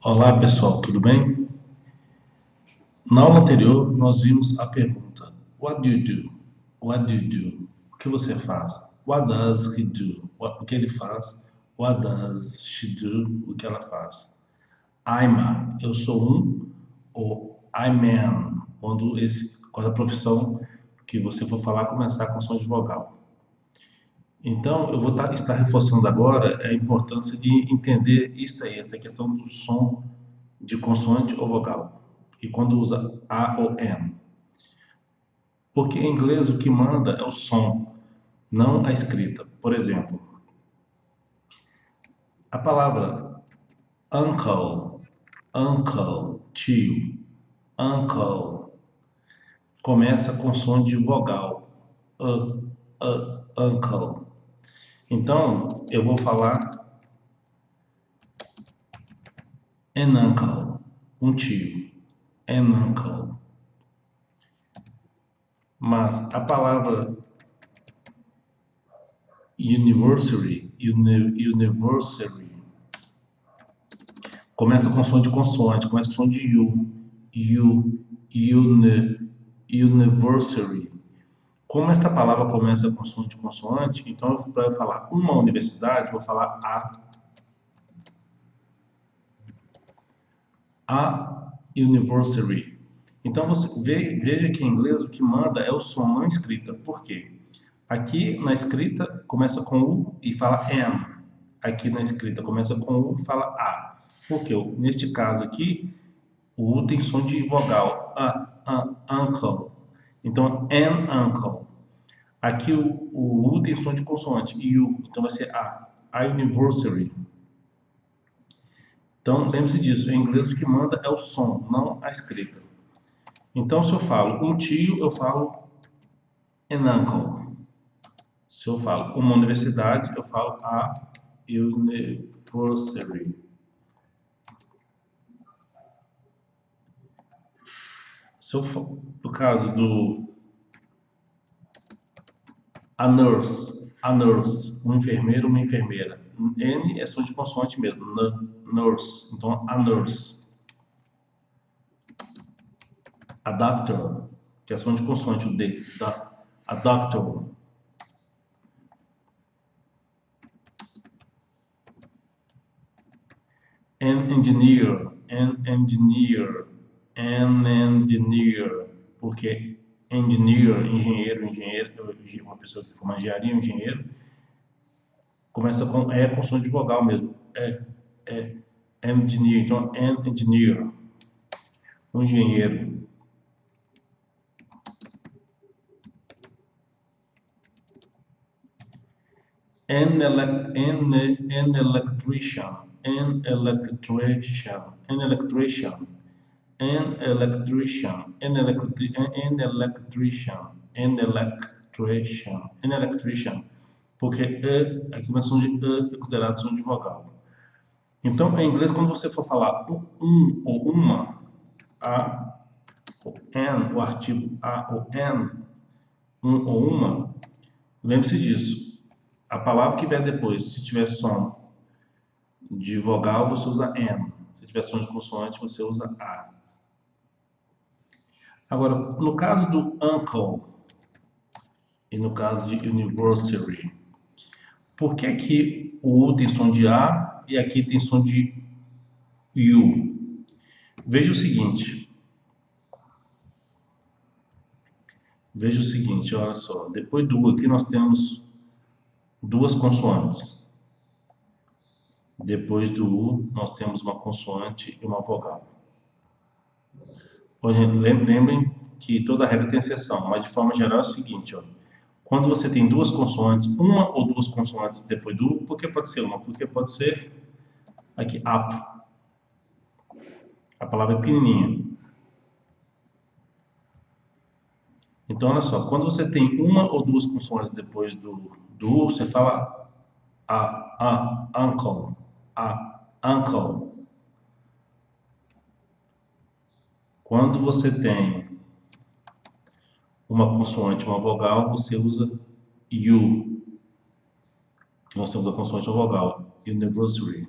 Olá pessoal, tudo bem? Na aula anterior nós vimos a pergunta What do you do? What do you do? O que você faz? What does he do? O que ele faz? What does she do? O que ela faz? I'm a, eu sou um, ou I'm an, quando a profissão que você for falar começar com som de vogal. Então, eu vou estar reforçando agora a importância de entender isso aí, essa questão do som de consoante ou vogal. E quando usa A ou N. Porque em inglês o que manda é o som, não a escrita. Por exemplo, a palavra uncle, uncle, tio, uncle, começa com som de vogal. Uncle. Então, eu vou falar an uncle, um tio, an uncle. Mas a palavra university, começa com som de consoante, começa com som de university. Como esta palavra começa com som de consoante, então para eu falar uma universidade, vou falar a university. Então você veja que em inglês o que manda é o som, não a escrita. Por quê? Aqui na escrita começa com U e fala N. Aqui na escrita começa com U e fala A. Porque neste caso aqui, o U tem som de vogal. Uncle. Então, an uncle. Aqui o U tem som de consoante. U. Então vai ser A. A university. Então, lembre-se disso. Em inglês o que manda é o som, não a escrita. Então, se eu falo um tio, eu falo an uncle. Se eu falo uma universidade, eu falo a university. Se eu for, no caso do a nurse, um enfermeiro, uma enfermeira. N é som de consoante mesmo, nurse. Então, a nurse. A doctor, que é som de consoante, o D. A doctor. An engineer, porque engenheiro, uma pessoa que forma engenharia, um engenheiro, começa com som de vogal mesmo, engineer, então an engineer, um engenheiro. An electrician, an electrician, an electrician, an electrician, an electrician, an electrician, an electrician, porque aqui uma som de que é considerado som de vogal. Então, em inglês, quando você for falar ou uma, a, ou an, o artigo a ou an, um ou uma, lembre-se disso. A palavra que vier depois, se tiver som de vogal, você usa N. Se tiver som de consoante, você usa A. Agora, no caso do uncle e no caso de university, por que aqui o U tem som de A e aqui tem som de U? Veja o seguinte. Olha só. Depois do U aqui nós temos duas consoantes. Depois do U nós temos uma consoante e uma vogal. Lembrem que toda regra tem exceção, mas de forma geral é o seguinte, ó. Quando você tem duas consoantes, uma ou duas consoantes depois do U, por que pode ser uma? Porque pode ser aqui, up. A palavra é pequenininha. Então, olha só, quando você tem uma ou duas consoantes depois do U, você fala uncle, uncle. Quando você tem uma consoante e uma vogal, você usa U, que nós temos a consoante e a vogal, university.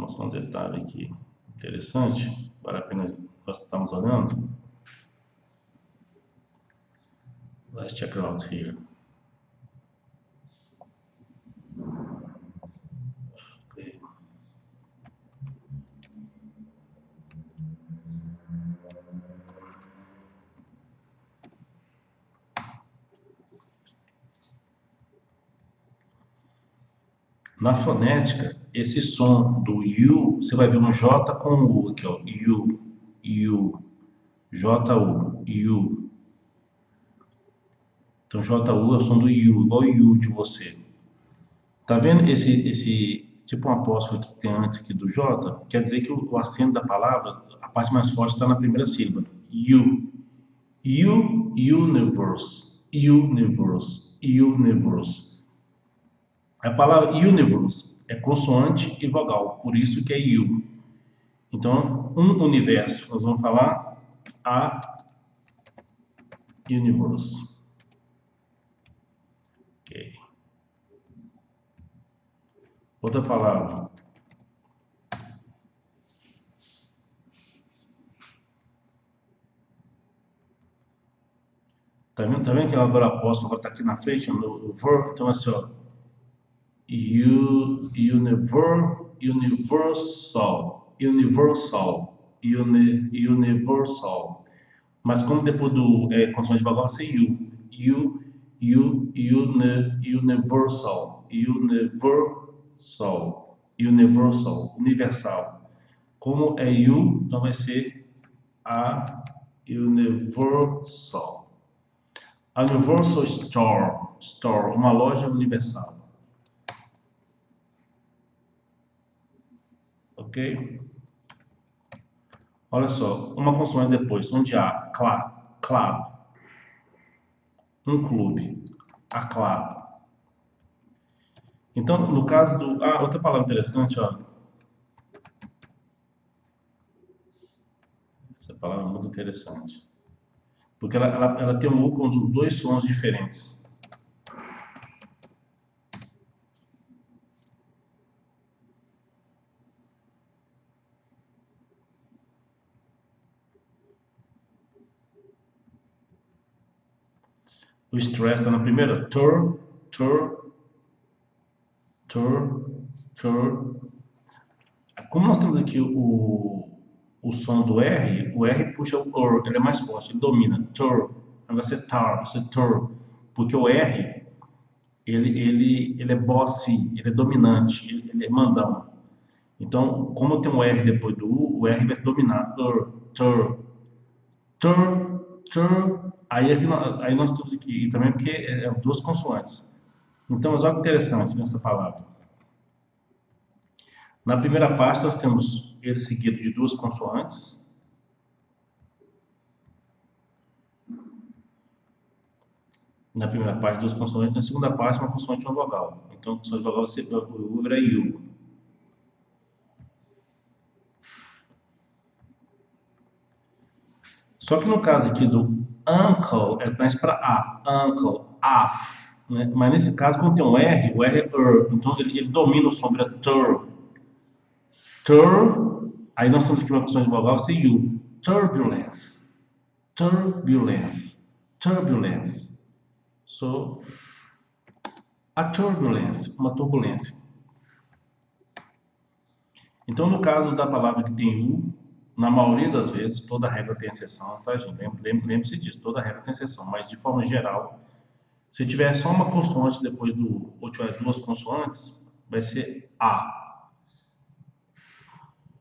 só um detalhe aqui interessante, vale a pena nós estamos olhando. Let's check it out here. Okay. Na fonética, esse som do U, você vai ver um J com um U aqui, ó. U, U, J-U, U. Então, J-U é o som do U, igual o U de você. Tá vendo esse tipo um apóstrofo que tem antes aqui do J? Quer dizer que o acento da palavra, a parte mais forte está na primeira sílaba. U. U, universe. Universe. Universe. A palavra universe é consoante e vogal, por isso que é U. Então, um universo, nós vamos falar a universe. Ok. Outra palavra. Tá vendo que agora apóstolo agora tá aqui na frente, no ver, então assim, ó. Universal. Universal. Mas como depois do consoante vogal vai ser universal. Universal. Como é U, então vai ser a universal. A Universal Store, uma loja universal. Ok? Olha só, uma consoante depois, onde há club, um clube, a club. Então, no caso do... Ah, outra palavra interessante, ó. Essa palavra é muito interessante. Porque ela tem um U com dois sons diferentes. O stress está na primeira. Como nós temos aqui o som do R, o R puxa o ele é mais forte, ele domina. Vai ser vai ser porque o R, ele é bossy, ele é dominante, ele é mandão. Então, como tem um R depois do U, o R vai dominar. Aí nós temos aqui, e também porque é duas consoantes. Então, mas olha que interessante nessa palavra. Na primeira parte, nós temos ele seguido de duas consoantes. Na primeira parte, duas consoantes. Na segunda parte, uma consoante e uma vogal. Então, a consoante vogal vai ser o vira U. Só que no caso aqui do uncle, é mais para A. Uncle, a. Né? Mas nesse caso, quando tem um R, o R é então ele domina o som, vira aí nós temos aqui uma consoante vogal, vai ser U. Turbulence. So, a turbulence, uma turbulência. Então, no caso da palavra que tem U, na maioria das vezes, toda regra tem exceção, tá, gente? Lembre-se disso, toda regra tem exceção, mas de forma geral, se tiver só uma consoante depois do, ou tiver duas consoantes, vai ser A.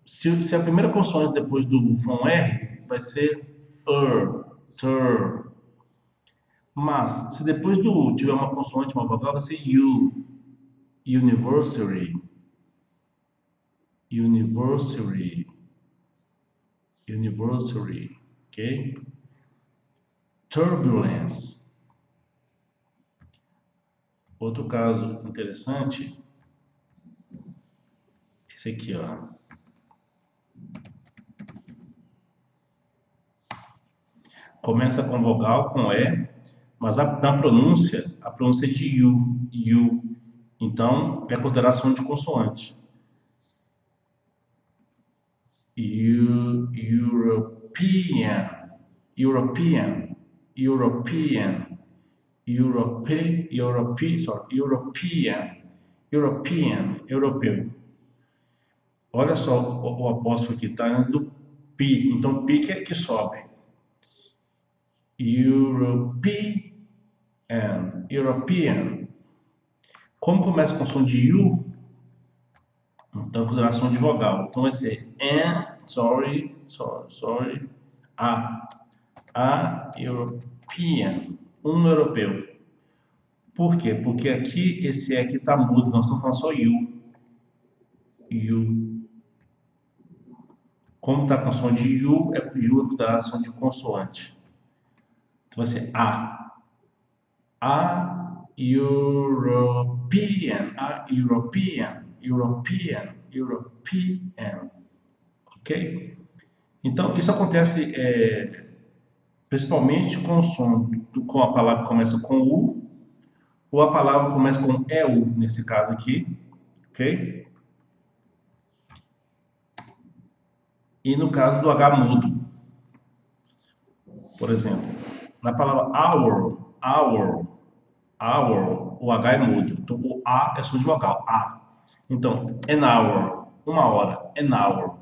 Se a primeira consoante depois do som R, vai ser ter. Mas, se depois do U tiver uma consoante, uma vogal, vai ser U. University. Ok? Turbulence. Outro caso interessante, esse aqui, ó. Começa com vogal, com E, mas na pronúncia, a pronúncia é de U. Então, é considerado som de consoante. European, European, European, European, europeu. Olha só o apóstrofo que está antes do pi. Então, pi que sobe. European. Como começa com som de U, então consideração de vogal. Então vai ser a European, europeu. Por quê? Porque aqui esse E aqui está mudo, nós estamos falando só U. Como está com som de U, é consideração de consoante. Então vai ser a European, ok? Então, isso acontece principalmente com o som, com a palavra que começa com U, ou a palavra começa com EU, nesse caso aqui, ok? E no caso do H mudo, por exemplo, na palavra hour, o H é mudo, então o A é som de vogal, A. Então, an hour, uma hora, an hour.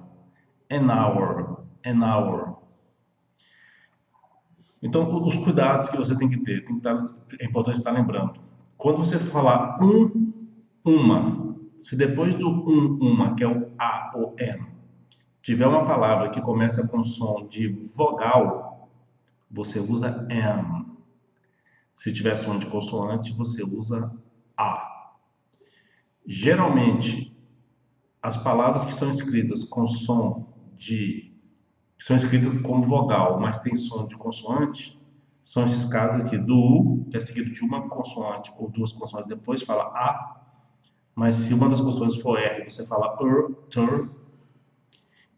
Então, os cuidados que você tem que ter, é importante estar lembrando. Quando você falar uma, se depois do uma, que é o A ou N, tiver uma palavra que começa com som de vogal, você usa M. Se tiver som de consoante, você usa A. Geralmente, as palavras que são escritas com som que são escritas como vogal, mas tem som de consoante, são esses casos aqui do U, que é seguido de uma consoante ou duas consoantes, depois fala A, mas se uma das consoantes for R, você fala ter.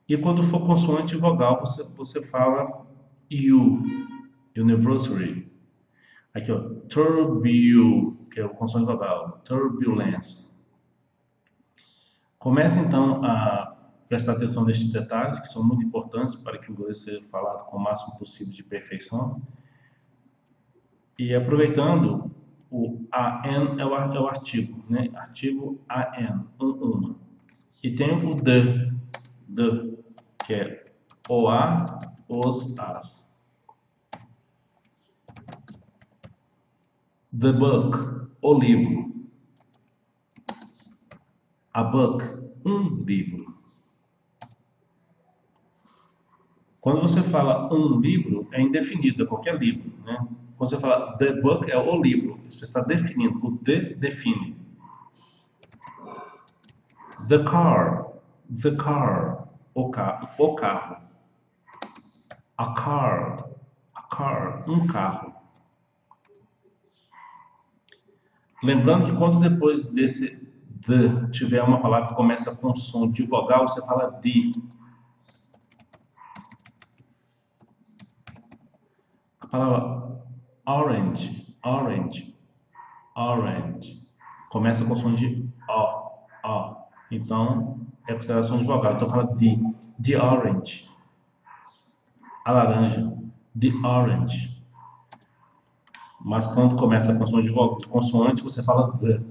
E quando for consoante e vogal, você fala U, university. Aqui, ó, que é o consoante vogal, turbulence. Comece então a prestar atenção nestes detalhes, que são muito importantes para que o inglês seja falado com o máximo possível de perfeição. E aproveitando, o AN é o artigo, né? Artigo AN, uma. E tem o the, que é o a, os, as. The book, o livro. A book, um livro. Quando você fala um livro, é indefinido, é qualquer livro, né? Quando você fala the book, é o livro. Você está definindo, o the define. The car, o carro. A car, um carro. Lembrando que quando depois desse the tiver uma palavra que começa com som de vogal, você fala de. A palavra orange. Começa com som de O. Então, é consideração de vogal. Então, fala de orange. A laranja. The orange. Mas quando começa com som de consoante, você fala the.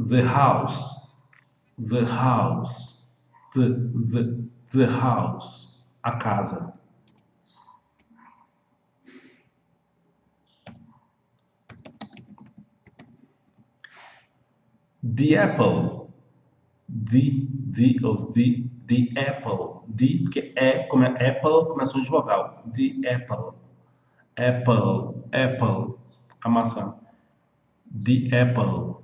The house. The house. A casa. The apple. The apple. The, porque como é apple, começa de vogal. The apple. Apple. A maçã. The apple.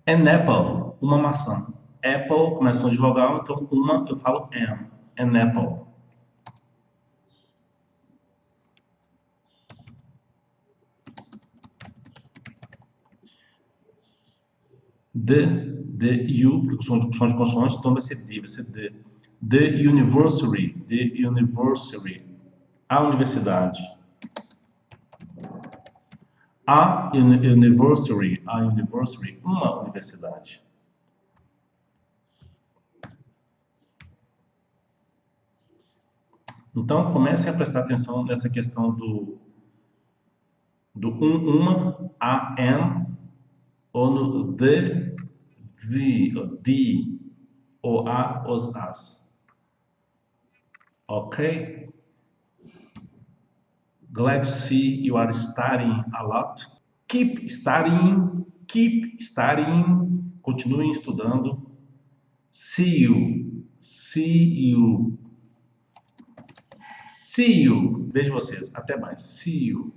An apple. Uma maçã. Apple, começa de vogal, então uma eu falo an. An apple. U, porque som de consoante, então vai ser the. The university, a universidade. A university, uma universidade. Então, comecem a prestar atenção nessa questão do uma, a, an, ou no the, ou a, os, as. Ok? Glad to see you are studying a lot. Keep studying. Continuem estudando. See you. Vejo vocês. Até mais. See you.